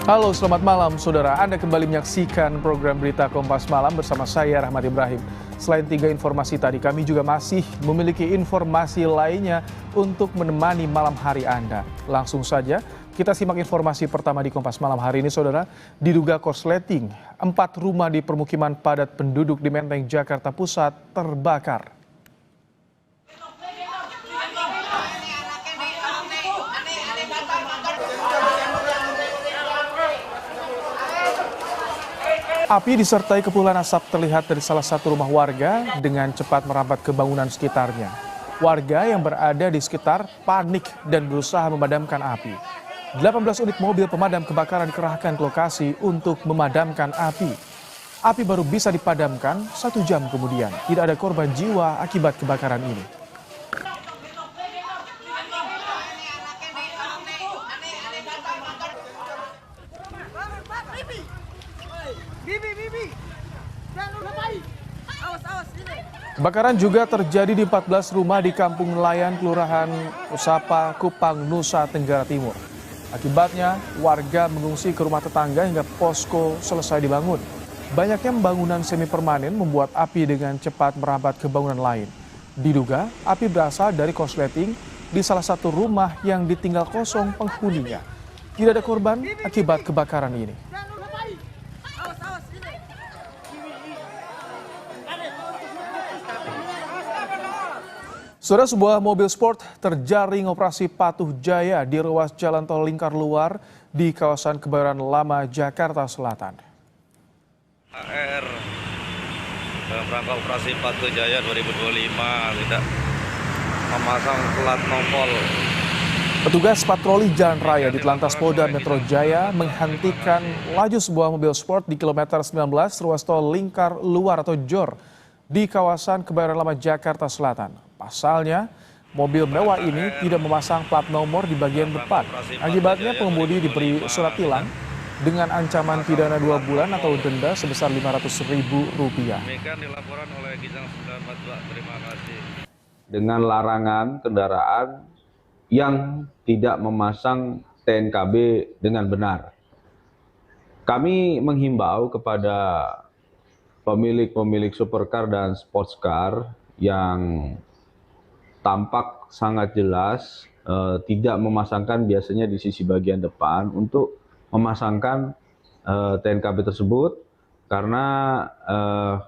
Halo, selamat malam saudara. Anda kembali menyaksikan program Berita Kompas Malam bersama saya Rahmat Ibrahim. Selain 3 informasi tadi, kami juga masih memiliki informasi lainnya untuk menemani malam hari Anda. Langsung saja, kita simak informasi pertama di Kompas Malam hari ini saudara. Diduga korsleting, 4 rumah di permukiman padat penduduk di Menteng, Jakarta Pusat terbakar. Api disertai kepulan asap terlihat dari salah satu rumah warga dengan cepat merambat ke bangunan sekitarnya. Warga yang berada di sekitar panik dan berusaha memadamkan api. 18 unit mobil pemadam kebakaran dikerahkan ke lokasi untuk memadamkan api. Api baru bisa dipadamkan 1 jam kemudian. Tidak ada korban jiwa akibat kebakaran ini. Kebakaran juga terjadi di 14 rumah di Kampung Nelayan, Kelurahan Usapa, Kupang, Nusa Tenggara Timur. Akibatnya, warga mengungsi ke rumah tetangga hingga posko selesai dibangun. Banyaknya bangunan semi permanen membuat api dengan cepat merambat ke bangunan lain. Diduga, api berasal dari korsleting di salah satu rumah yang ditinggal kosong penghuninya. Tidak ada korban akibat kebakaran ini. Saudara, sebuah mobil sport terjaring operasi patuh jaya di ruas jalan tol Lingkar Luar di kawasan Kebayoran Lama, Jakarta Selatan. AR dalam rangka operasi patuh jaya 2025 tidak memasang plat nopol. Petugas patroli jalan raya di Telantas Polda Metro Jaya menghentikan laju sebuah mobil sport di kilometer 19 ruas tol Lingkar Luar atau JOR di kawasan Kebayoran Lama, Jakarta Selatan. Pasalnya, mobil mewah ini tidak memasang plat nomor di bagian depan. Akibatnya pengemudi diberi surat tilang dengan ancaman pidana 2 bulan atau denda sebesar Rp500.000. Dengan larangan kendaraan yang tidak memasang TNKB dengan benar. Kami menghimbau kepada pemilik supercar dan sports car yang tampak sangat jelas tidak memasangkan biasanya di sisi bagian depan untuk memasangkan TNKB tersebut karena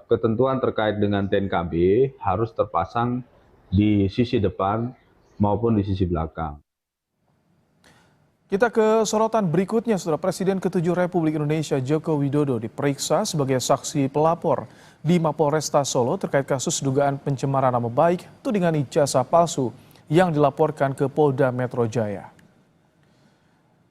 ketentuan terkait dengan TNKB harus terpasang di sisi depan maupun di sisi belakang. Kita ke sorotan berikutnya, Saudara. Presiden ke-7 Republik Indonesia Joko Widodo diperiksa sebagai saksi pelapor di Mapolresta Solo terkait kasus dugaan pencemaran nama baik tudingan ijazah palsu yang dilaporkan ke Polda Metro Jaya.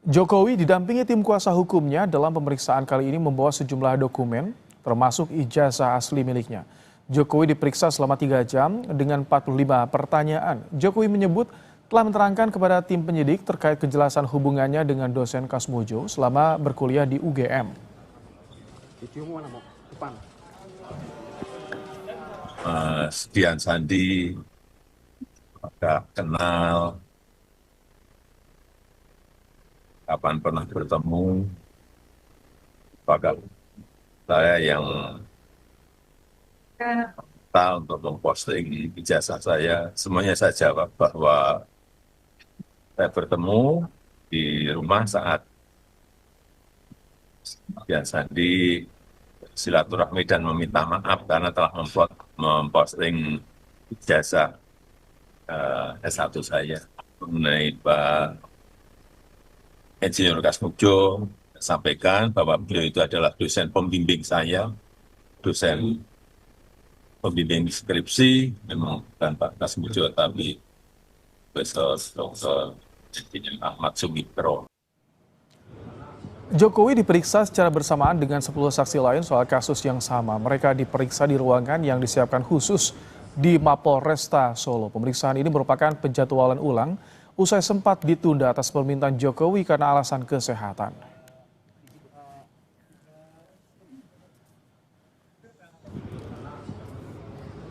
Jokowi didampingi tim kuasa hukumnya dalam pemeriksaan kali ini membawa sejumlah dokumen termasuk ijazah asli miliknya. Jokowi diperiksa selama 3 jam dengan 45 pertanyaan. Jokowi menyebut telah menerangkan kepada tim penyidik terkait kejelasan hubungannya dengan dosen Kasmojo selama berkuliah di UGM. Mas Dian Sandi, apakah kenal, kapan pernah bertemu, apakah saya yang minta untuk memposting ijazah saya, semuanya saya jawab bahwa saya bertemu di rumah saat Dian Sandi silaturahmi dan meminta maaf karena telah memposting ijazah S1 saya mengenai Pak Insinyur Kasmojo. Sampaikan bahwa beliau itu adalah dosen pembimbing saya, dosen pembimbing skripsi, memang bukan Pak Kasmojo tapi Profesor Dr. Ahmad Sumitro. Jokowi diperiksa secara bersamaan dengan 10 saksi lain soal kasus yang sama. Mereka diperiksa di ruangan yang disiapkan khusus di Mapolresta Solo. Pemeriksaan ini merupakan penjadwalan ulang usai sempat ditunda atas permintaan Jokowi karena alasan kesehatan.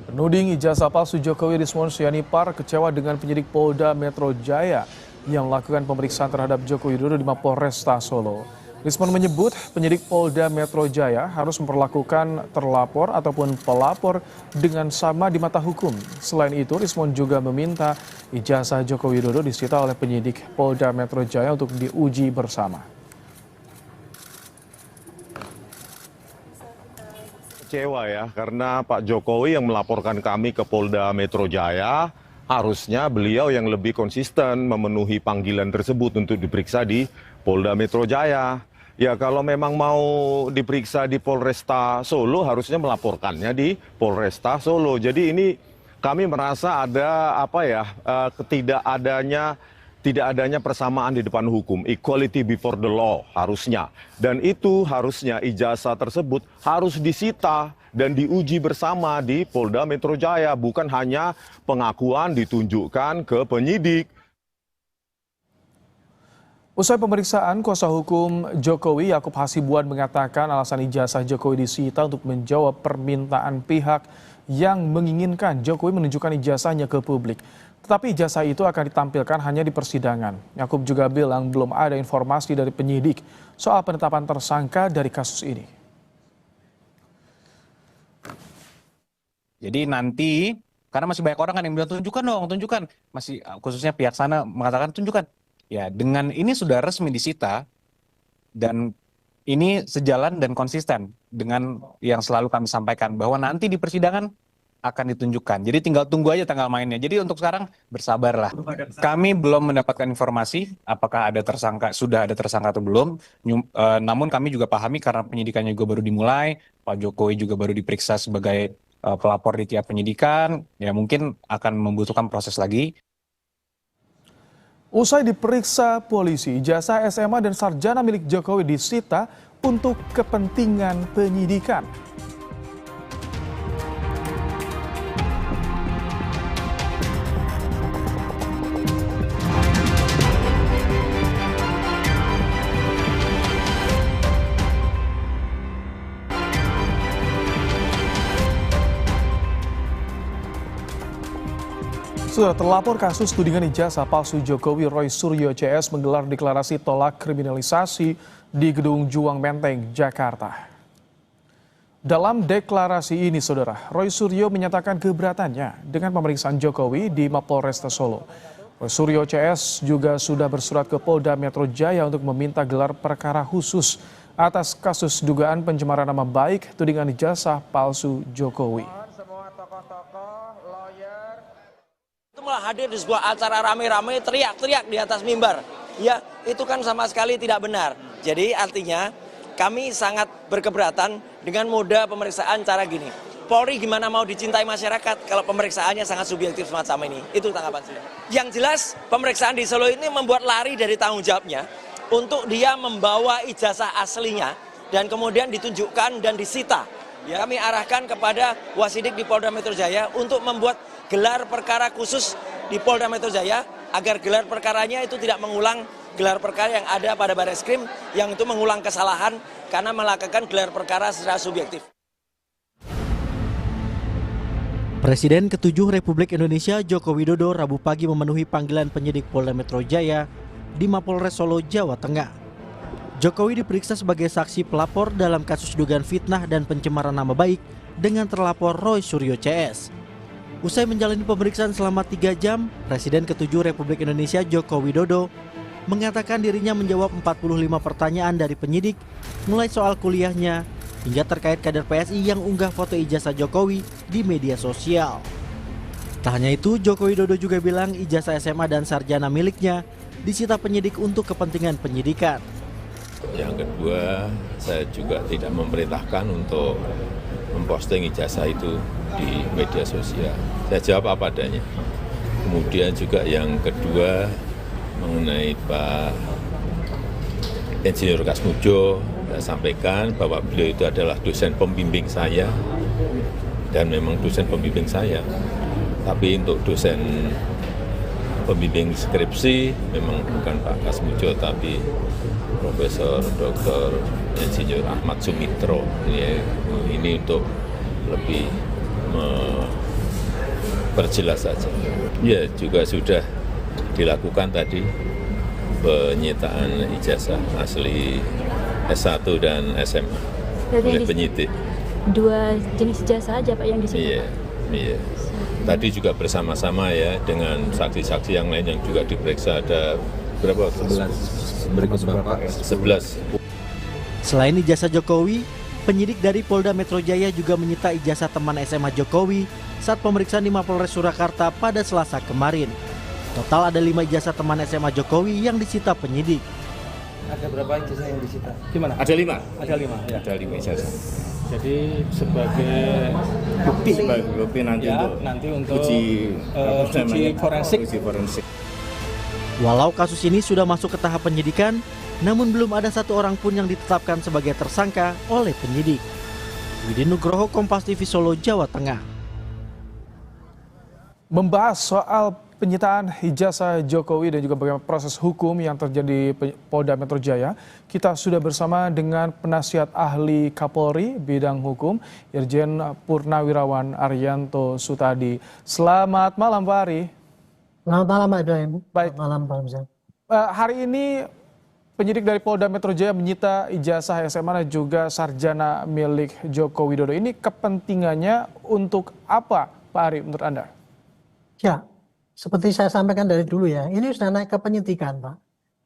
Penuding ijazah palsu Jokowi Rismon Sianipar kecewa dengan penyidik Polda Metro Jaya yang melakukan pemeriksaan terhadap Joko Widodo di Mapolresta Solo. Rismon menyebut penyidik Polda Metro Jaya harus memperlakukan terlapor ataupun pelapor dengan sama di mata hukum. Selain itu, Rismon juga meminta ijazah Joko Widodo disita oleh penyidik Polda Metro Jaya untuk diuji bersama. Kecewa ya, karena Pak Jokowi yang melaporkan kami ke Polda Metro Jaya, harusnya beliau yang lebih konsisten memenuhi panggilan tersebut untuk diperiksa di Polda Metro Jaya. Ya kalau memang mau diperiksa di Polresta Solo, harusnya melaporkannya di Polresta Solo. Jadi ini kami merasa ada tidak adanya persamaan di depan hukum, equality before the law harusnya. Dan itu harusnya ijazah tersebut harus disita dan diuji bersama di Polda Metro Jaya, bukan hanya pengakuan ditunjukkan ke penyidik. Usai pemeriksaan, kuasa hukum Jokowi Yakub Hasibuan mengatakan alasan ijazah Jokowi disita untuk menjawab permintaan pihak yang menginginkan Jokowi menunjukkan ijazahnya ke publik. Tetapi ijazah itu akan ditampilkan hanya di persidangan. Yakub juga bilang belum ada informasi dari penyidik soal penetapan tersangka dari kasus ini. Jadi nanti, karena masih banyak orang kan yang bilang tunjukkan dong, tunjukkan. Masih khususnya pihak sana mengatakan tunjukkan. Ya, dengan ini sudah resmi disita dan ini sejalan dan konsisten dengan yang selalu kami sampaikan bahwa nanti di persidangan akan ditunjukkan. Jadi tinggal tunggu aja tanggal mainnya. Jadi untuk sekarang bersabarlah. Kami belum mendapatkan informasi apakah ada tersangka, sudah ada tersangka atau belum. Namun kami juga pahami karena penyidikannya juga baru dimulai, Pak Jokowi juga baru diperiksa sebagai pelapor di tiap penyidikan, ya mungkin akan membutuhkan proses lagi. Usai diperiksa polisi, ijazah SMA dan sarjana milik Jokowi disita untuk kepentingan penyidikan. Sudah terlapor kasus tudingan ijazah palsu Jokowi, Roy Suryo CS menggelar deklarasi tolak kriminalisasi di Gedung Juang Menteng, Jakarta. Dalam deklarasi ini, saudara, Roy Suryo menyatakan keberatannya dengan pemeriksaan Jokowi di Mapolresta Solo. Roy Suryo CS juga sudah bersurat ke Polda Metro Jaya untuk meminta gelar perkara khusus atas kasus dugaan pencemaran nama baik tudingan ijazah palsu Jokowi. Malah hadir di sebuah acara rame-rame teriak-teriak di atas mimbar. Ya, itu kan sama sekali tidak benar. Jadi artinya kami sangat berkeberatan dengan moda pemeriksaan cara gini. Polri gimana mau dicintai masyarakat kalau pemeriksaannya sangat subjektif semacam ini? Itu tanggapan saya. Yang jelas pemeriksaan di Solo ini membuat lari dari tanggung jawabnya untuk dia membawa ijazah aslinya dan kemudian ditunjukkan dan disita. Ya, kami arahkan kepada Wasidik di Polda Metro Jaya untuk membuat gelar perkara khusus di Polda Metro Jaya agar gelar perkaranya itu tidak mengulang gelar perkara yang ada pada Barreskrim yang itu mengulang kesalahan karena melakukan gelar perkara secara subjektif. Presiden ke-7 Republik Indonesia Joko Widodo Rabu pagi memenuhi panggilan penyidik Polda Metro Jaya di Mapolres Solo, Jawa Tengah. Jokowi diperiksa sebagai saksi pelapor dalam kasus dugaan fitnah dan pencemaran nama baik dengan terlapor Roy Suryo CS. Usai menjalani pemeriksaan selama 3 jam, Presiden ke-7 Republik Indonesia Joko Widodo mengatakan dirinya menjawab 45 pertanyaan dari penyidik, mulai soal kuliahnya hingga terkait kader PSI yang unggah foto ijazah Jokowi di media sosial. Tak hanya itu, Joko Widodo juga bilang ijazah SMA dan sarjana miliknya disita penyidik untuk kepentingan penyidikan. Yang kedua, saya juga tidak memerintahkan untuk memposting ijazah itu di media sosial. Saya jawab apa adanya. Kemudian juga yang kedua mengenai Pak Insinyur Kasmujo, saya sampaikan bahwa beliau itu adalah dosen pembimbing saya dan memang dosen pembimbing saya. Tapi untuk dosen pembimbing skripsi memang bukan Pak Kasmujo tapi Profesor Dr. Insinyur Ahmad Sumitro. Ini untuk lebih perjelas saja. Ya, juga sudah dilakukan tadi penyitaan ijazah asli S1 dan SMA Berarti oleh yang penyidik. 2 jenis ijazah aja Pak yang disita? Iya. Tadi juga bersama-sama ya dengan saksi-saksi yang lain yang juga diperiksa, ada berapa? 11 berikut Bapak. 11. Selain ijazah Jokowi, penyidik dari Polda Metro Jaya juga menyita ijazah teman SMA Jokowi saat pemeriksaan di Mapolres Surakarta pada Selasa kemarin. Total ada 5 ijazah teman SMA Jokowi yang disita penyidik. Ada berapa ijazah yang disita? Gimana? Ada 5. Ada 5 ya. Ada 5 ijazah. Jadi sebagai bukti nanti ya, untuk nanti untuk uji forensik. Walau kasus ini sudah masuk ke tahap penyidikan, namun belum ada satu orang pun yang ditetapkan sebagai tersangka oleh penyidik. Widi Nugroho, Kompas TV Solo, Jawa Tengah. Membahas soal penyitaan ijazah Jokowi dan juga bagaimana proses hukum yang terjadi di Polda Metro Jaya, kita sudah bersama dengan penasihat ahli Kapolri bidang hukum, Irjen Purnawirawan Arianto Sutadi. Selamat malam Pak Ari. Selamat malam Pak Ibrahim. Baik. Selamat malam Pak Hamzah. Hari ini penyidik dari Polda Metro Jaya menyita ijazah SMA dan juga sarjana milik Joko Widodo. Ini kepentingannya untuk apa Pak Ari menurut Anda? Ya, seperti saya sampaikan dari dulu ya, ini sudah naik ke penyidikan Pak.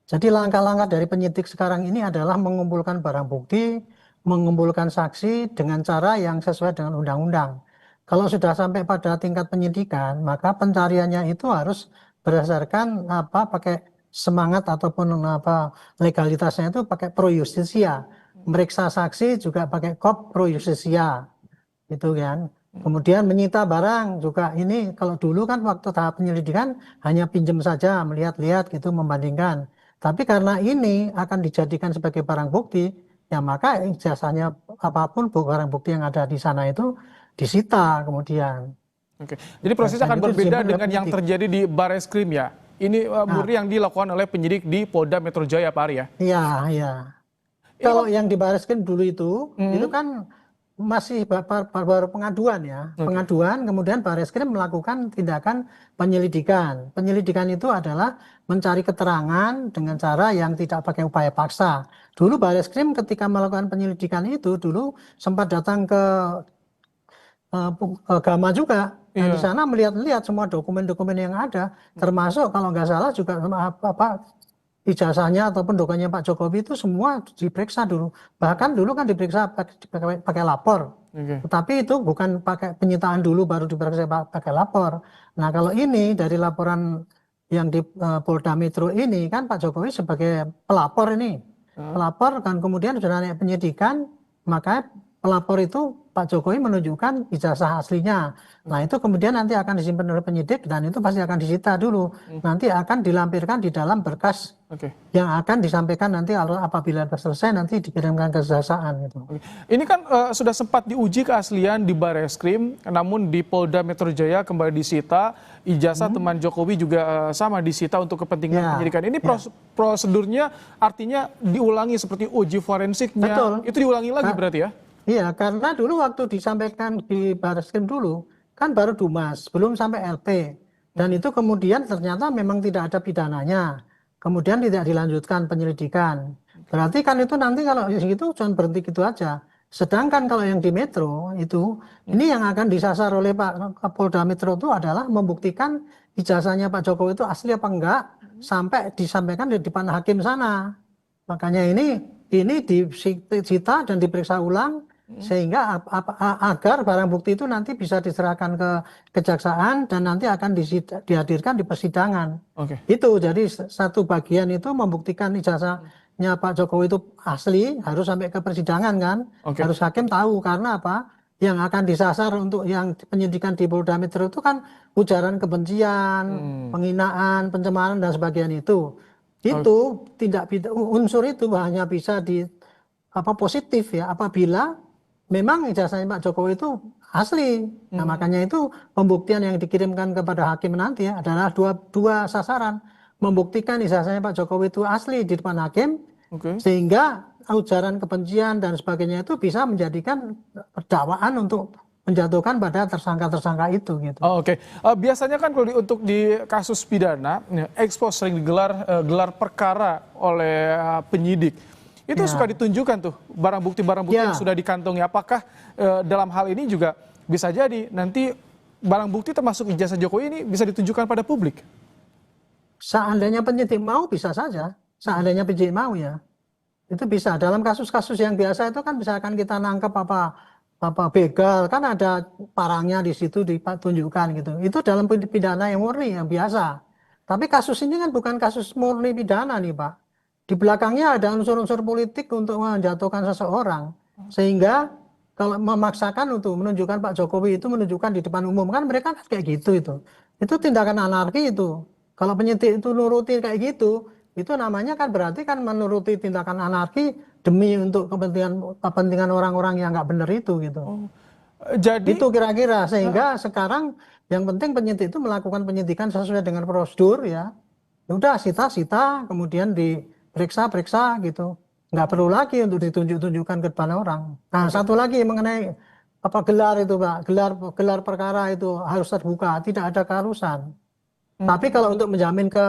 Jadi langkah-langkah dari penyidik sekarang ini adalah mengumpulkan barang bukti, mengumpulkan saksi dengan cara yang sesuai dengan undang-undang. Kalau sudah sampai pada tingkat penyidikan, maka pencariannya itu harus berdasarkan pakai semangat ataupun legalitasnya itu pakai pro justisia. Meriksa saksi juga pakai kop pro justisia. Gitu kan. Kemudian menyita barang juga ini kalau dulu kan waktu tahap penyelidikan hanya pinjam saja, melihat-lihat gitu, membandingkan. Tapi karena ini akan dijadikan sebagai barang bukti, ya maka ijazahnya apapun barang bukti yang ada di sana itu disita kemudian. Oke. Jadi prosesnya akan berbeda dengan yang terjadi di Bareskrim ya? Ini murni yang dilakukan oleh penyidik di Polda Metro Jaya Pak Ari ya? Iya, iya. Kalau yang di Bareskrim dulu itu kan masih baru pengaduan ya. Pengaduan, kemudian Bareskrim melakukan tindakan penyelidikan. Penyelidikan itu adalah mencari keterangan dengan cara yang tidak pakai upaya paksa. Dulu Bareskrim ketika melakukan penyelidikan itu dulu sempat datang ke Gama juga. Nah, di sana melihat-lihat semua dokumen-dokumen yang ada, termasuk kalau nggak salah juga ijazahnya ataupun dokumennya Pak Jokowi itu semua diperiksa dulu. Bahkan dulu kan diperiksa pakai lapor. Tetapi itu bukan pakai penyitaan dulu baru diperiksa pakai lapor. Nah kalau ini dari laporan yang di Polda Metro ini kan Pak Jokowi sebagai pelapor ini. Pelapor kan kemudian sudah naik penyidikan, maka pelapor itu Pak Jokowi menunjukkan ijazah aslinya. Nah itu kemudian nanti akan disimpan oleh penyidik dan itu pasti akan disita dulu. Nanti akan dilampirkan di dalam berkas yang akan disampaikan nanti apabila selesai nanti dikirimkan ke kejaksaan. Gitu. Ini kan sudah sempat diuji keaslian di Bareskrim, namun di Polda Metro Jaya kembali disita. Ijazah teman Jokowi juga sama disita untuk kepentingan penyidikan. Ini prosedurnya artinya diulangi seperti uji forensiknya. Betul. Itu diulangi lagi berarti ya? Iya, karena dulu waktu disampaikan di Bareskrim dulu, kan baru Dumas, belum sampai LP. Dan itu kemudian ternyata memang tidak ada pidananya. Kemudian tidak dilanjutkan penyelidikan. Berarti kan itu nanti kalau gitu cuma berhenti gitu aja. Sedangkan kalau yang di Metro itu, ini yang akan disasar oleh Pak Polda Metro itu adalah membuktikan ijazahnya Pak Jokowi itu asli apa enggak, sampai disampaikan di depan hakim sana. Makanya ini disita dan diperiksa ulang, sehingga agar barang bukti itu nanti bisa diserahkan ke kejaksaan dan nanti akan dihadirkan di persidangan. Itu jadi satu bagian itu membuktikan ijazahnya Pak Jokowi itu asli harus sampai ke persidangan kan, harus hakim tahu karena apa? Yang akan disasar untuk yang penyidikan di Polda Metro itu kan ujaran kebencian, penghinaan, pencemaran dan sebagainya itu. Itu unsur itu hanya bisa positif ya apabila memang ijazahnya Pak Jokowi itu asli. Nah makanya itu pembuktian yang dikirimkan kepada hakim nanti adalah dua sasaran. Membuktikan ijazahnya Pak Jokowi itu asli di depan hakim, sehingga ujaran kebencian dan sebagainya itu bisa menjadikan dakwaan untuk menjatuhkan pada tersangka-tersangka itu. Gitu. Biasanya kan kalau untuk di kasus pidana, ekspos sering digelar gelar perkara oleh penyidik. Itu suka ditunjukkan tuh barang bukti yang sudah dikantongi. Apakah dalam hal ini juga bisa jadi nanti barang bukti termasuk ijazah Jokowi ini bisa ditunjukkan pada publik? Seandainya penyidik mau bisa saja, seandainya penyidik mau ya, itu bisa. Dalam kasus-kasus yang biasa itu kan misalkan kita nangkep apa begal, kan ada parangnya di situ ditunjukkan gitu. Itu dalam pidana yang murni yang biasa. Tapi kasus ini kan bukan kasus murni pidana nih Pak. Di belakangnya ada unsur-unsur politik untuk menjatuhkan seseorang. Sehingga kalau memaksakan untuk menunjukkan Pak Jokowi itu menunjukkan di depan umum, kan mereka kayak gitu itu. Itu tindakan anarki itu. Kalau penyidik itu nuruti kayak gitu, itu namanya kan berarti kan menuruti tindakan anarki demi untuk kepentingan orang-orang yang nggak benar itu gitu. Jadi itu kira-kira sehingga sekarang yang penting penyidik itu melakukan penyidikan sesuai dengan prosedur ya. Udah sita-sita kemudian diperiksa-periksa gitu. Nggak perlu lagi untuk ditunjuk-tunjukkan ke depan orang. Nah, satu lagi mengenai apa gelar itu Pak, gelar perkara itu harus terbuka, tidak ada keharusan. Tapi kalau untuk menjamin ke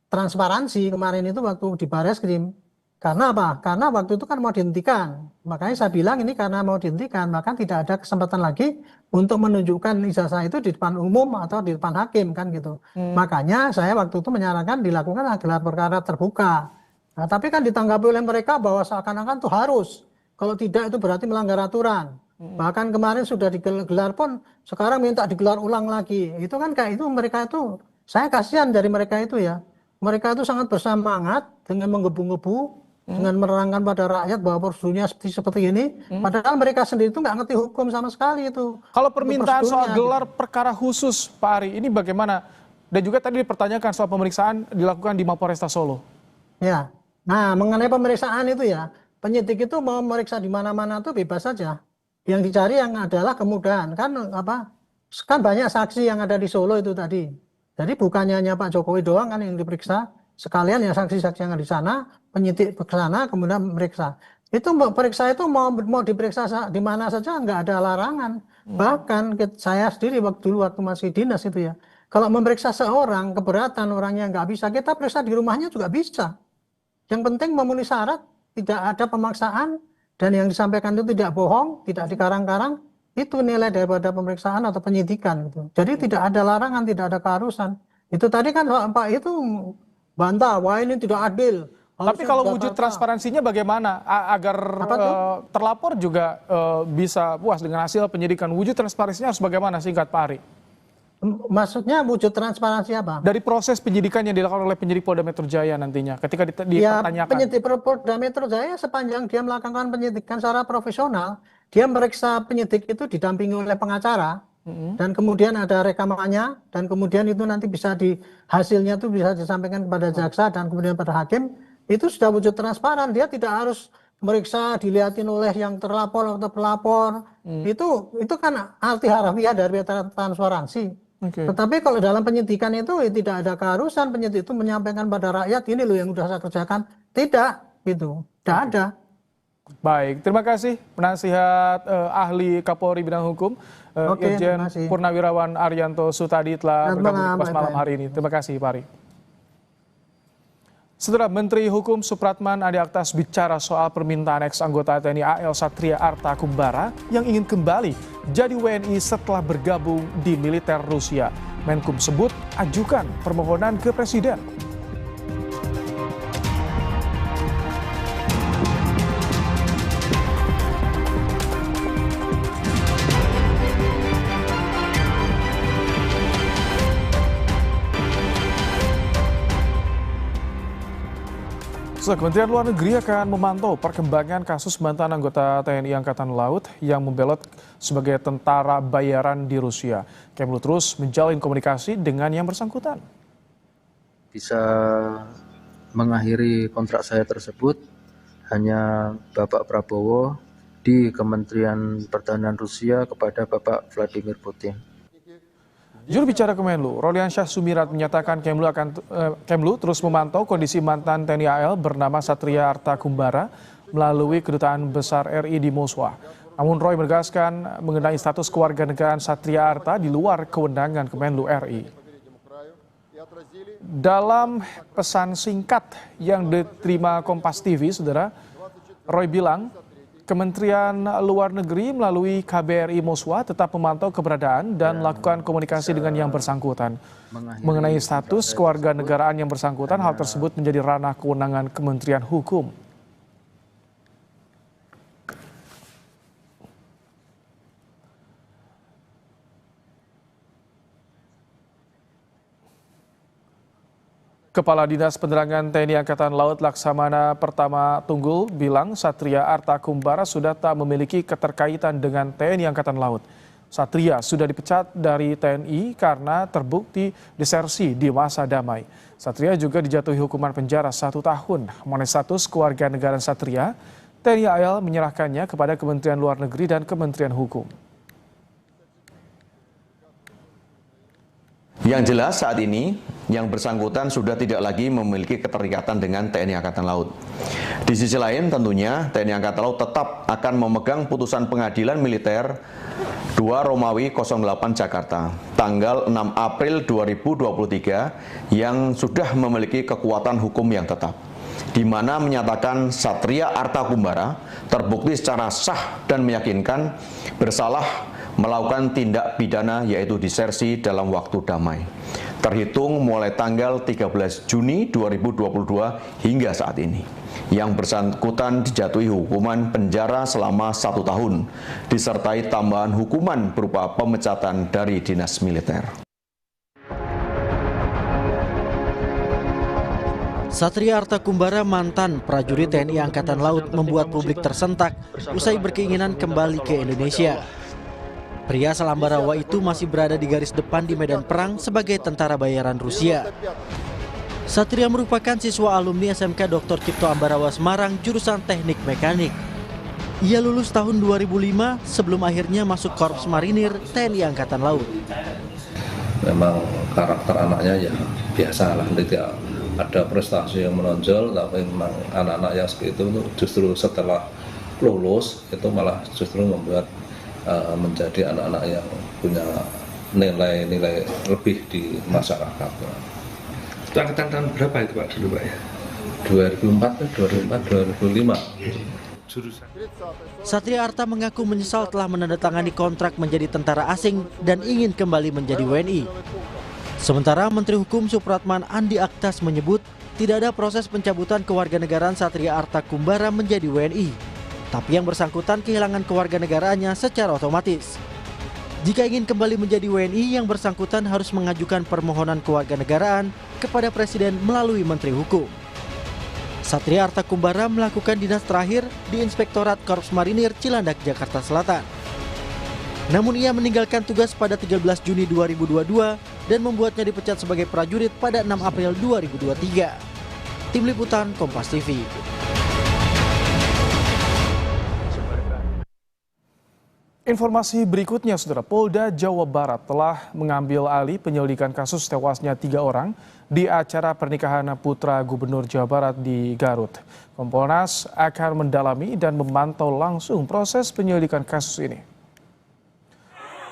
transparansi kemarin itu waktu di Bareskrim, karena apa? Karena waktu itu kan mau dihentikan. Makanya saya bilang ini karena mau dihentikan, maka tidak ada kesempatan lagi untuk menunjukkan ijazah itu di depan umum atau di depan hakim kan gitu. Makanya saya waktu itu menyarankan dilakukan gelar perkara terbuka. Nah, tapi kan ditanggapi oleh mereka bahwa seakan-akan itu harus. Kalau tidak itu berarti melanggar aturan. Bahkan kemarin sudah digelar pun sekarang minta digelar ulang lagi. Itu kan kayak itu mereka itu, saya kasihan dari mereka itu ya. Mereka itu sangat bersemangat dengan menggebu-gebu, dengan menerangkan pada rakyat bahwa prosedurnya seperti ini. Padahal mereka sendiri itu nggak ngerti hukum sama sekali itu. Kalau permintaan soal gelar perkara khusus Pak Ari, ini bagaimana? Dan juga tadi dipertanyakan soal pemeriksaan dilakukan di Mapolresta Solo. Ya, nah mengenai pemeriksaan itu ya, penyidik itu mau memeriksa di mana-mana tuh bebas saja. Yang dicari yang adalah kemudahan kan banyak saksi yang ada di Solo itu tadi. Jadi bukannya hanya Pak Jokowi doang kan yang diperiksa, sekalian ya saksi-saksi yang ada di sana, penyidik ke sana kemudian memeriksa. Itu periksa itu mau diperiksa di mana saja nggak ada larangan. Bahkan saya sendiri waktu masih dinas itu ya, kalau memeriksa seorang keberatan orangnya nggak bisa, kita periksa di rumahnya juga bisa. Yang penting memenuhi syarat, tidak ada pemaksaan. Dan yang disampaikan itu tidak bohong, tidak dikarang-karang, itu nilai daripada pemeriksaan atau penyidikan. Gitu. Jadi tidak ada larangan, tidak ada keharusan. Itu tadi kan Pak itu bantah, wah ini tidak adil. Tapi kalau wujud transparansinya bagaimana agar terlapor juga bisa puas dengan hasil penyidikan? Wujud transparansinya harus bagaimana singkat Pak Ari? Maksudnya wujud transparansi apa? Dari proses penyidikan yang dilakukan oleh penyidik Polda Metro Jaya nantinya ketika dipertanyakan. Ya, penyidik Polda Metro Jaya sepanjang dia melakukan penyidikan secara profesional, dia meriksa penyidik itu didampingi oleh pengacara dan kemudian ada rekamannya dan kemudian itu nanti bisa hasilnya itu bisa disampaikan kepada jaksa dan kemudian pada hakim, itu sudah wujud transparan. Dia tidak harus meriksa dilihatin oleh yang terlapor atau pelapor. Itu kan arti harafiah dari transparansi. Tetapi kalau dalam penyidikan itu tidak ada keharusan penyidik itu menyampaikan pada rakyat ini loh yang sudah saya kerjakan. Tidak, gitu. Tidak ada. Baik, terima kasih penasihat ahli Kapolri bidang hukum Irjen Purnawirawan Arianto Sutadi telah bergabung di Kompas malam hari ini. Terima kasih Pak Ari. Setelah Menteri Hukum Supratman Andi Aktas bicara soal permintaan ex-anggota TNI AL Satria Arta Kumbara yang ingin kembali jadi WNI setelah bergabung di militer Rusia. Menkum sebut ajukan permohonan ke Presiden. Kementerian Luar Negeri akan memantau perkembangan kasus mantan anggota TNI Angkatan Laut yang membelot sebagai tentara bayaran di Rusia. Kemlu terus menjalin komunikasi dengan yang bersangkutan. Bisa mengakhiri kontrak saya tersebut hanya Bapak Prabowo di Kementerian Pertahanan Rusia kepada Bapak Vladimir Putin. Juru bicara Kemenlu, Roliansyah Sumirat menyatakan Kemlu terus memantau kondisi mantan TNI AL bernama Satria Arta Kumbara melalui Kedutaan Besar RI di Moskwa. Namun Roy menegaskan mengenai status kewarganegaraan Satria Arta di luar kewenangan Kemenlu RI. Dalam pesan singkat yang diterima Kompas TV, saudara, Roy bilang, Kementerian Luar Negeri melalui KBRI Moskwa tetap memantau keberadaan dan melakukan komunikasi dengan yang bersangkutan. Mengenai status kewarganegaraan yang bersangkutan, hal tersebut menjadi ranah kewenangan Kementerian Hukum. Kepala Dinas Penerangan TNI Angkatan Laut Laksamana Pertama Tunggul bilang Satria Arta Kumbara sudah tak memiliki keterkaitan dengan TNI Angkatan Laut. Satria sudah dipecat dari TNI karena terbukti desersi di masa damai. Satria juga dijatuhi hukuman penjara 1 tahun. Mengenai status kewarganegaraan Satria, TNI AL menyerahkannya kepada Kementerian Luar Negeri dan Kementerian Hukum. Yang jelas saat ini, yang bersangkutan sudah tidak lagi memiliki keterikatan dengan TNI Angkatan Laut. Di sisi lain tentunya TNI Angkatan Laut tetap akan memegang putusan pengadilan militer 2 Romawi 08 Jakarta, tanggal 6 April 2023 yang sudah memiliki kekuatan hukum yang tetap, di mana menyatakan Satria Arta Kumbara terbukti secara sah dan meyakinkan bersalah melakukan tindak pidana yaitu disersi dalam waktu damai, terhitung mulai tanggal 13 Juni 2022 hingga saat ini. Yang bersangkutan dijatuhi hukuman penjara selama 1 tahun, disertai tambahan hukuman berupa pemecatan dari dinas militer. Satria Arta Kumbara, mantan prajurit TNI Angkatan Laut, membuat publik tersentak usai berkeinginan kembali ke Indonesia. Pria asal Ambarawa itu masih berada di garis depan di medan perang sebagai tentara bayaran Rusia. Satria merupakan siswa alumni SMK Dr. Cipto Ambarawa Semarang jurusan Teknik Mekanik. Ia lulus tahun 2005 sebelum akhirnya masuk Korps Marinir TNI Angkatan Laut. Memang karakter anaknya ya biasa lah, tidak ada prestasi yang menonjol, tapi memang anak-anak yang seperti itu justru setelah lulus itu malah justru membuat menjadi anak-anak yang punya nilai-nilai lebih di masyarakat. Itu angkatan tahun berapa itu Pak dulu Pak ya? 2004, 2005. Satria Arta mengaku menyesal telah menandatangani kontrak menjadi tentara asing dan ingin kembali menjadi WNI. Sementara Menteri Hukum Supratman Andi Aktas menyebut tidak ada proses pencabutan kewarganegaraan Satria Arta Kumbara menjadi WNI. Tapi yang bersangkutan kehilangan kewarganegaraannya secara otomatis. Jika ingin kembali menjadi WNI, yang bersangkutan harus mengajukan permohonan kewarganegaraan kepada Presiden melalui Menteri Hukum. Satria Arta Kumbara melakukan dinas terakhir di Inspektorat Korps Marinir Cilandak, Jakarta Selatan. Namun ia meninggalkan tugas pada 13 Juni 2022 dan membuatnya dipecat sebagai prajurit pada 6 April 2023. Tim Liputan Kompas TV. Informasi berikutnya, saudara, Polda Jawa Barat telah mengambil alih penyelidikan kasus tewasnya 3 orang di acara pernikahan putra Gubernur Jawa Barat di Garut. Kompolnas akan mendalami dan memantau langsung proses penyelidikan kasus ini.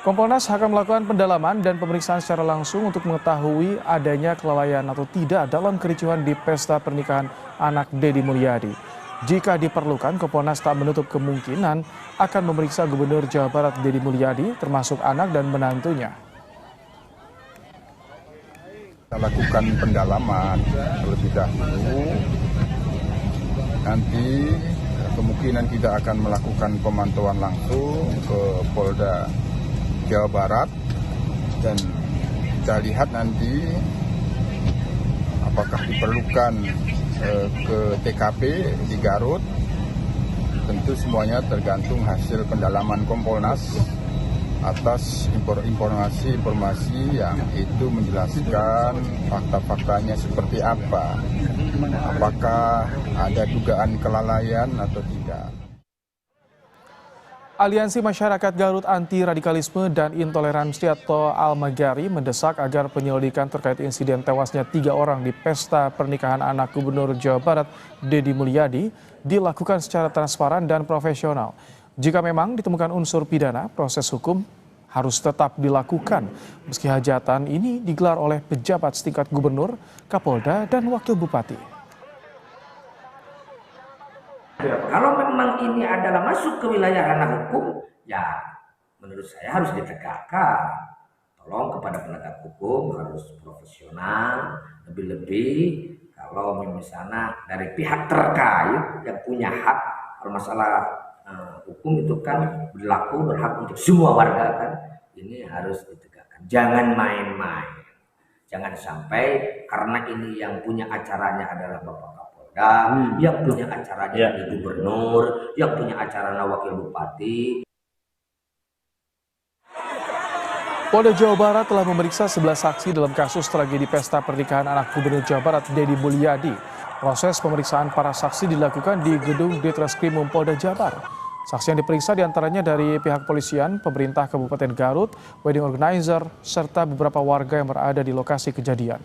Kompolnas akan melakukan pendalaman dan pemeriksaan secara langsung untuk mengetahui adanya kelalaian atau tidak dalam kericuhan di pesta pernikahan anak Deddy Mulyadi. Jika diperlukan, Kompolnas tak menutup kemungkinan akan memeriksa Gubernur Jawa Barat Deddy Mulyadi, termasuk anak dan menantunya. Kita lakukan pendalaman terlebih dahulu. Nanti kemungkinan kita akan melakukan pemantauan langsung ke Polda Jawa Barat dan kita lihat nanti apakah diperlukan ke TKP di Garut. Tentu semuanya tergantung hasil pendalaman Kompolnas atas informasi yang itu menjelaskan fakta-faktanya seperti apa, apakah ada dugaan kelalaian atau tidak. Aliansi Masyarakat Garut Anti Radikalisme dan Intoleransi atau Almagari mendesak agar penyelidikan terkait insiden tewasnya 3 orang di pesta pernikahan anak Gubernur Jawa Barat Deddy Mulyadi dilakukan secara transparan dan profesional. Jika memang ditemukan unsur pidana, proses hukum harus tetap dilakukan meski hajatan ini digelar oleh pejabat setingkat gubernur, Kapolda, dan wakil bupati. Kalau memang ini adalah masuk ke wilayah ranah hukum, ya menurut saya harus ditegakkan. Tolong kepada penegak hukum harus profesional, lebih-lebih kalau misalnya dari pihak terkait yang punya hak, kalau masalah hukum itu kan berhak untuk semua warga kan, ini harus ditegakkan. Jangan main-main, jangan sampai karena ini yang punya acaranya adalah Bapak Kapolda, yang punya acaranya gubernur, yang punya acaranya wakil bupati. Polda Jawa Barat telah memeriksa 11 saksi dalam kasus tragedi pesta pernikahan anak Gubernur Jawa Barat Deddy Mulyadi. Proses pemeriksaan para saksi dilakukan di gedung Ditreskrimum Polda Jabar. Saksi yang diperiksa diantaranya dari pihak polisian, pemerintah Kabupaten Garut, wedding organizer, serta beberapa warga yang berada di lokasi kejadian.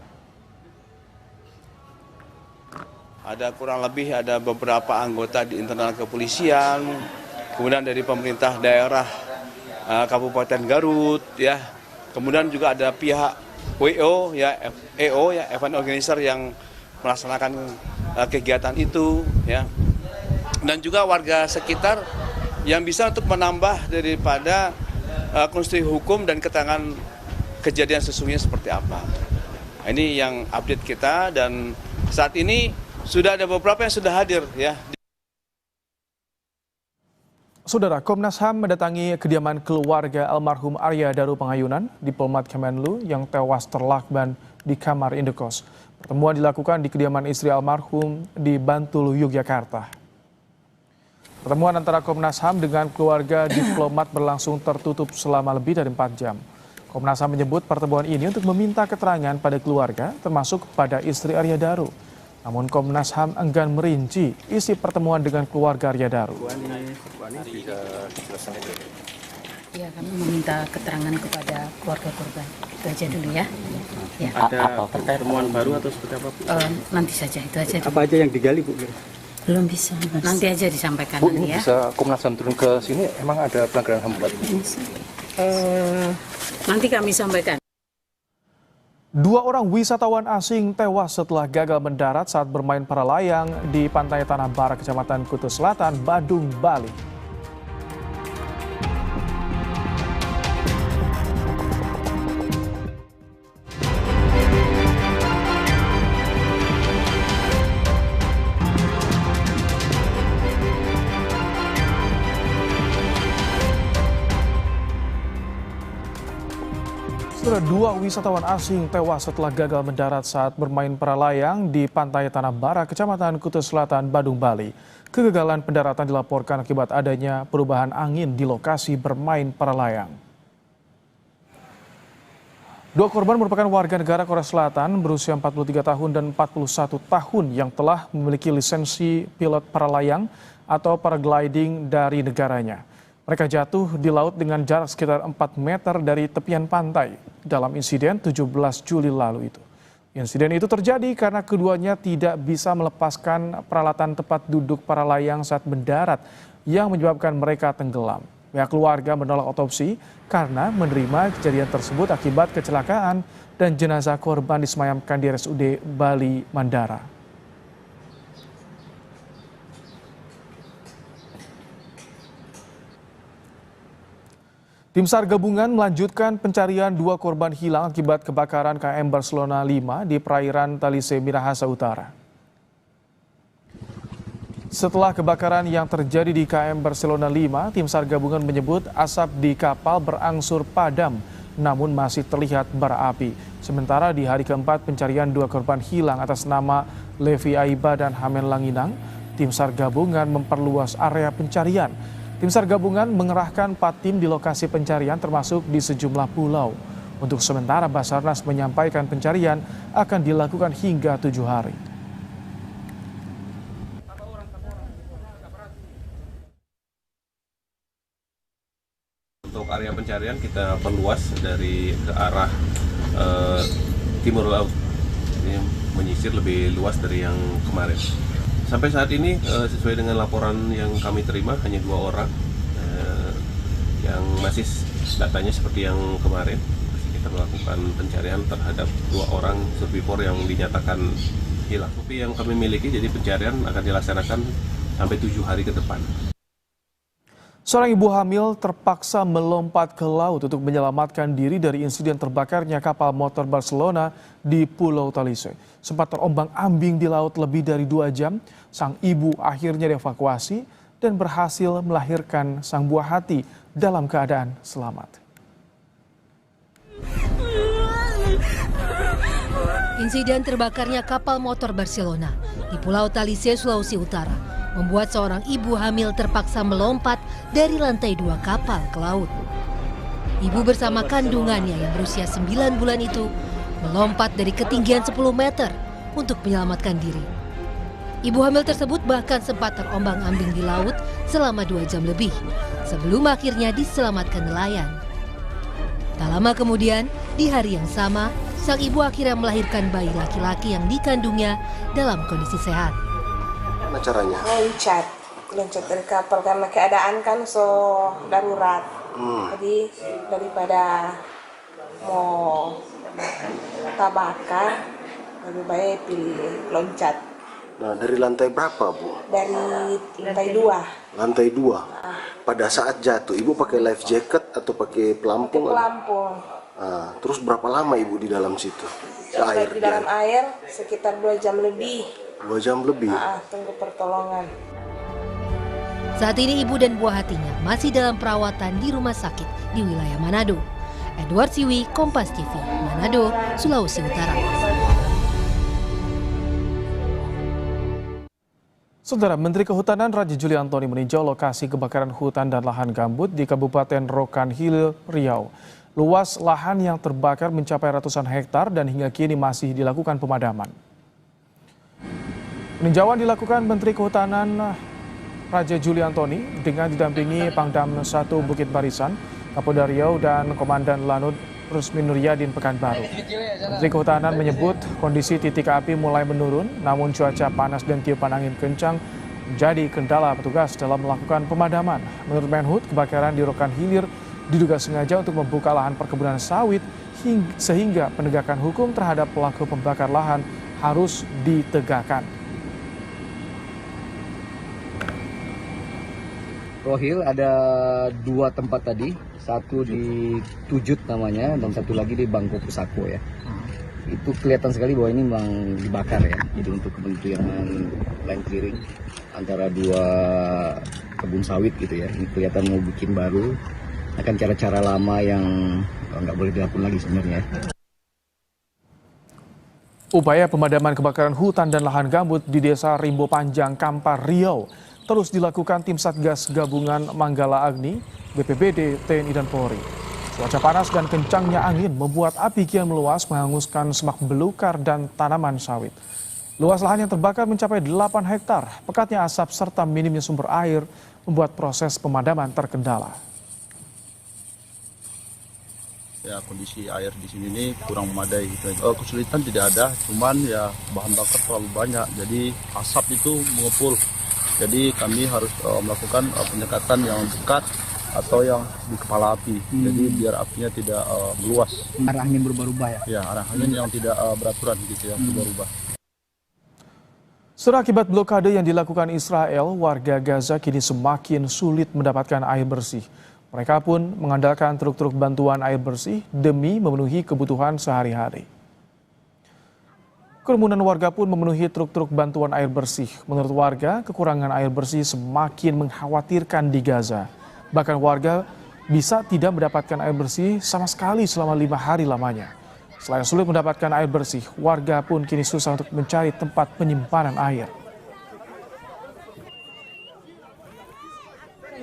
Ada kurang lebih ada beberapa anggota di internal kepolisian, kemudian dari pemerintah daerah Kabupaten Garut, ya, kemudian juga ada pihak WO, ya, EO, ya, event organizer yang melaksanakan kegiatan itu, ya, dan juga warga sekitar yang bisa untuk menambah daripada konstruksi hukum dan keterangan kejadian sesungguhnya seperti apa. Nah, ini yang update kita dan saat ini sudah ada beberapa yang sudah hadir, ya. Saudara, Komnas HAM mendatangi kediaman keluarga almarhum Arya Daru Pangayunan, diplomat Kemenlu yang tewas terlakban di kamar indekos. Pertemuan dilakukan di kediaman istri almarhum di Bantul, Yogyakarta. Pertemuan antara Komnas HAM dengan keluarga diplomat berlangsung tertutup selama lebih dari 4 jam. Komnas HAM menyebut pertemuan ini untuk meminta keterangan pada keluarga, termasuk pada istri Arya Daru. Namun Komnas HAM enggan merinci isi pertemuan dengan keluarga Arya Daru. Ya, kami meminta keterangan kepada keluarga korban. Itu aja dulu ya. Ya. Ada pertemuan baru atau seperti apa, Bu? Nanti saja, itu aja. Apa aja yang digali, Bu? Belum bisa. Nanti aja disampaikan. Bu, nanti ini ya. bisa Komnas HAM turun ke sini, emang ada pelanggaran HAM, Bu? Nanti kami sampaikan. 2 orang wisatawan asing tewas setelah gagal mendarat saat bermain para layang di pantai Tanah Bara, Kecamatan Kuta Selatan, Badung, Bali. Dua wisatawan asing tewas setelah gagal mendarat saat bermain para layang di pantai Tanah Bara, Kecamatan Kuta Selatan, Badung, Bali. Kegagalan pendaratan dilaporkan akibat adanya perubahan angin di lokasi bermain para layang. 2 korban merupakan warga negara Korea Selatan berusia 43 tahun dan 41 tahun yang telah memiliki lisensi pilot para layang atau paragliding dari negaranya. Mereka jatuh di laut dengan jarak sekitar 4 meter dari tepian pantai dalam insiden 17 Juli lalu itu. Insiden itu terjadi karena keduanya tidak bisa melepaskan peralatan tempat duduk para layang saat mendarat yang menyebabkan mereka tenggelam. Pihak keluarga menolak otopsi karena menerima kejadian tersebut akibat kecelakaan dan jenazah korban disemayamkan di RSUD Bali Mandara. Tim SAR gabungan melanjutkan pencarian 2 korban hilang akibat kebakaran KM Barcelona 5 di perairan Talise, Minahasa Utara. Setelah kebakaran yang terjadi di KM Barcelona 5, tim SAR gabungan menyebut asap di kapal berangsur padam, namun masih terlihat bara api. Sementara di hari keempat pencarian 2 korban hilang atas nama Levi Aiba dan Hamen Langinang, tim SAR gabungan memperluas area pencarian. Tim SAR gabungan mengerahkan 4 tim di lokasi pencarian termasuk di sejumlah pulau. Untuk sementara Basarnas menyampaikan pencarian akan dilakukan hingga 7 hari. Untuk area pencarian kita perluas dari ke arah timur laut. Ini menyisir lebih luas dari yang kemarin. Sampai saat ini sesuai dengan laporan yang kami terima hanya 2 orang yang masih datanya seperti yang kemarin. Kita melakukan pencarian terhadap 2 orang survivor yang dinyatakan hilang. Tapi yang kami miliki, jadi pencarian akan dilaksanakan sampai 7 hari ke depan. Seorang ibu hamil terpaksa melompat ke laut untuk menyelamatkan diri dari insiden terbakarnya kapal motor Barcelona di Pulau Talise. Sempat terombang-ambing di laut lebih dari 2 jam, sang ibu akhirnya dievakuasi dan berhasil melahirkan sang buah hati dalam keadaan selamat. Insiden terbakarnya kapal motor Barcelona di Pulau Talise, Sulawesi Utara membuat seorang ibu hamil terpaksa melompat dari lantai 2 kapal ke laut. Ibu bersama kandungannya yang berusia 9 bulan itu melompat dari ketinggian 10 meter untuk menyelamatkan diri. Ibu hamil tersebut bahkan sempat terombang-ambing di laut selama 2 jam lebih sebelum akhirnya diselamatkan nelayan. Tak lama kemudian, di hari yang sama, sang ibu akhirnya melahirkan bayi laki-laki yang dikandungnya dalam kondisi sehat. Caranya? Loncat dari kapal karena keadaan kan darurat. Jadi daripada mau tabakar, lebih baik pilih loncat. Nah, dari lantai berapa, Bu? Dari lantai 2. Lantai 2. Pada saat jatuh, Ibu pakai life jacket atau pakai pelampung? Pelampung. Nah, terus berapa lama Ibu di dalam situ? Di dalam air sekitar 2 jam lebih. 2 jam lebih? Tunggu pertolongan. Saat ini ibu dan buah hatinya masih dalam perawatan di rumah sakit di wilayah Manado. Edward Siwi, Kompas TV, Manado, Sulawesi Utara. Saudara Menteri Kehutanan Raja Juli Antoni meninjau lokasi kebakaran hutan dan lahan gambut di Kabupaten Rokan Hilir, Riau. Luas lahan yang terbakar mencapai ratusan hektar dan hingga kini masih dilakukan pemadaman. Peninjauan dilakukan Menteri Kehutanan Raja Juli Antoni dengan didampingi Pangdam 1 Bukit Barisan, Kapolda Riau dan Komandan Lanut Rusmin Nuryadin Pekanbaru. Menteri Kehutanan menyebut kondisi titik api mulai menurun, namun cuaca panas dan tiupan angin kencang menjadi kendala petugas dalam melakukan pemadaman. Menurut Menhub, kebakaran di Rokan Hilir diduga sengaja untuk membuka lahan perkebunan sawit sehingga penegakan hukum terhadap pelaku pembakar lahan harus ditegakkan. Rohil ada 2 tempat tadi, satu di Tujut namanya dan satu lagi di Bangko Pusako ya. Itu kelihatan sekali bahwa ini memang dibakar ya. Jadi untuk kepentingan land clearing antara 2 kebun sawit gitu ya. Ini kelihatan mau bikin baru, akan cara-cara lama yang nggak boleh dilakukan lagi sebenarnya. Upaya pemadaman kebakaran hutan dan lahan gambut di Desa Rimbo Panjang, Kampar, Riau terus dilakukan tim Satgas Gabungan Manggala Agni, BPBD, TNI, dan Polri. Cuaca panas dan kencangnya angin membuat api kian meluas menghanguskan semak belukar dan tanaman sawit. Luas lahan yang terbakar mencapai 8 hektar. Pekatnya asap serta minimnya sumber air membuat proses pemadaman terkendala. Ya, kondisi air di sini ini kurang memadai gitu. Kesulitan tidak ada, cuman ya bahan bakar terlalu banyak, jadi asap itu mengepul. Jadi kami harus melakukan penyekatan yang dekat atau yang di kepala api. Jadi biar apinya tidak meluas. Arah angin berubah-ubah ya? Ya, arah angin yang tidak beraturan gitu ya, berubah-ubah. Setelah akibat blokade yang dilakukan Israel, warga Gaza kini semakin sulit mendapatkan air bersih. Mereka pun mengandalkan truk-truk bantuan air bersih demi memenuhi kebutuhan sehari-hari. Kerumunan warga pun memenuhi truk-truk bantuan air bersih. Menurut warga, kekurangan air bersih semakin mengkhawatirkan di Gaza. Bahkan warga bisa tidak mendapatkan air bersih sama sekali selama 5 hari lamanya. Selain sulit mendapatkan air bersih, warga pun kini susah untuk mencari tempat penyimpanan air.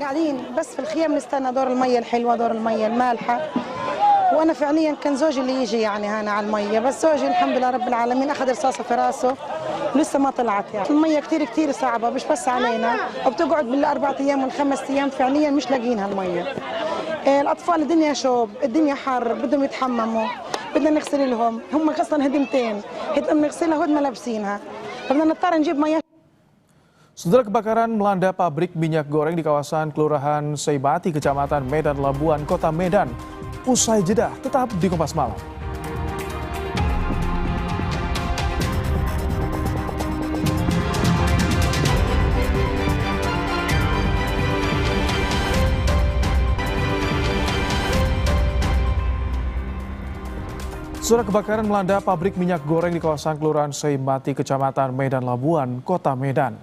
قاعدين بس في الخيام نستنى دور المية الحلوة دور المية المالحة وانا فعليا كان زوجي اللي يجي يعني هنا على المية بس زوجي الحمد لله رب العالمين اخذ رصاصة في راسه ولسه ما طلعت يعني المية كتير صعبة مش بس علينا وبتقعد بال4 أيام وال5 أيام فعليا مش لاقيينها المية. الاطفال الدنيا شوب الدنيا حر بدهم يتحمموا بدنا نغسل لهم هم اصلا هدمتين نغسلها هدنا لابسينها فبدنا نضطر نجيب مية. Saudara, kebakaran melanda pabrik minyak goreng di kawasan Kelurahan Seibati, Kecamatan Medan Labuan, Kota Medan. usai jeda. Tetap di Kompas Malam. Saudara, kebakaran melanda pabrik minyak goreng di kawasan Kelurahan Seimati, Kecamatan Medan Labuan, Kota Medan.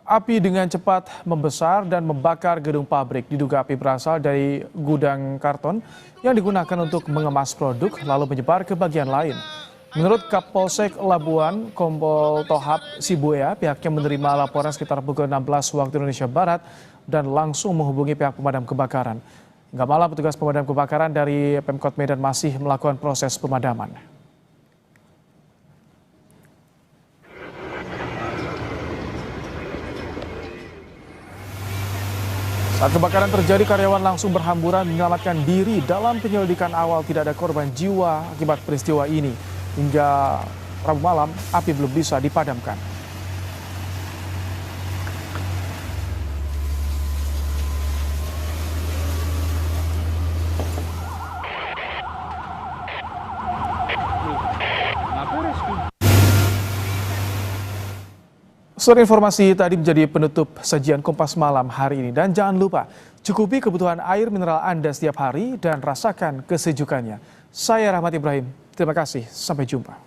Api dengan cepat membesar dan membakar gedung pabrik. Diduga api berasal dari gudang karton yang digunakan untuk mengemas produk lalu menyebar ke bagian lain. Menurut Kapolsek Labuan, Kompol Tohap Sibuya, pihaknya menerima laporan sekitar pukul 16 waktu Indonesia Barat dan langsung menghubungi pihak pemadam kebakaran. Hingga malam, petugas pemadam kebakaran dari Pemkot Medan masih melakukan proses pemadaman. Saat kebakaran terjadi, karyawan langsung berhamburan menyelamatkan diri. Dalam penyelidikan awal tidak ada korban jiwa akibat peristiwa ini. Hingga Rabu malam, api belum bisa dipadamkan. Saudara, informasi tadi menjadi penutup sajian Kompas Malam hari ini. Dan jangan lupa, cukupi kebutuhan air mineral Anda setiap hari dan rasakan kesejukannya. Saya Rahmat Ibrahim, terima kasih, sampai jumpa.